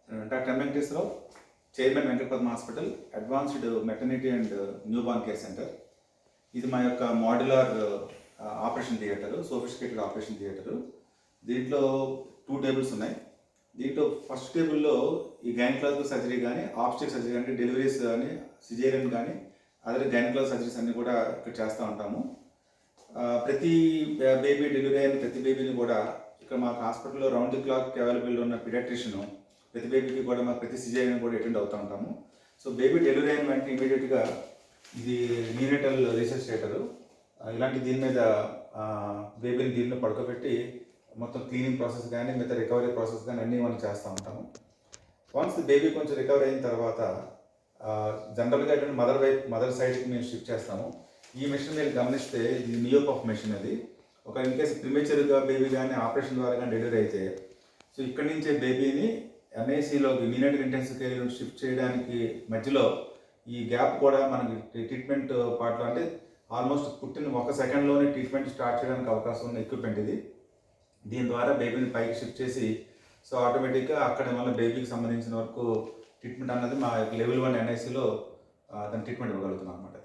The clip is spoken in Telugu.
Doctor M Venkateswara Rao, chairman Venkatapadma hospital, advanced maternity and newborn care centre. ఇది మా యొక్క modular operation theatre, sophisticated operation theatre. దీంట్లో 2 టేబుల్స్ ఉన్నాయి. దీంట్లో ఫస్ట్ టేబుల్లో ఈ గైనకాలజికల్ సర్జరీ కానీ, ఆబ్స్టెట్రిక్ సర్జరీ కానీ, డెలివరీస్ కానీ, సిజేరియన్ కానీ, అదర్ గైనకాలజికల్ సర్జరీస్ అన్నీ కూడా ఇక్కడ చేస్తూ ఉంటాము. ప్రతి బేబీ డెలివరీ అయిన ప్రతి బేబీని కూడా ఇక్కడ మాకు హాస్పిటల్లో రౌండ్ ది క్లాక్ అవైలబుల్ ఉన్న పీడియాట్రిషియన్ ప్రతి బేబీకి కూడా మాకు ప్రతి సిజేరియన్ కూడా అటెండ్ అవుతూ ఉంటాము. సో బేబీ డెలివరీ అయిన వెంటనే ఇమీడియట్గా ఇది న్యూనేటల్ రిసెసిటేటర్, ఇలాంటి దీని మీద బేబీని దీనిలో పడుకోబెట్టి మొత్తం క్లీనింగ్ ప్రాసెస్ కానీ, మిగతా రికవరీ ప్రాసెస్ కానీ అన్నీ మనం చేస్తూ ఉంటాము. వన్స్ బేబీ కొంచెం రికవరీ అయిన తర్వాత జనరల్గా మదర్ సైడ్కి మేము షిఫ్ట్ చేస్తాము. ఈ మెషిన్ మీరు గమనిస్తే ఇది నియోపఫ్ మెషిన్. అది ఒక ఇన్ కేసు ప్రిమేచర్గా బేబీ కానీ ఆపరేషన్ ద్వారా కానీ డెలివరీ అయితే, సో ఇక్కడి నుంచే బేబీని ఎన్ఐసిలోకి న్యూనేటల్ ఇంటెన్సివ్ కేర్ షిఫ్ట్ చేయడానికి మధ్యలో ఈ గ్యాప్ కూడా మనకి ట్రీట్మెంట్ పార్ట్లో, అంటే ఆల్మోస్ట్ పుట్టిన 1 సెకండ్లోనే ట్రీట్మెంట్ స్టార్ట్ చేయడానికి అవకాశం ఉన్న ఎక్విప్మెంట్ ఇది. దీని ద్వారా బేబీని పైకి షిఫ్ట్ చేసి సో ఆటోమేటిక్గా అక్కడ మళ్ళీ బేబీకి సంబంధించిన వరకు ట్రీట్మెంట్ అన్నది మా లెవెల్ 1 ఎన్ఐసిలో దాని ట్రీట్మెంట్ ఇవ్వగలుగుతున్నాం అన్నమాట.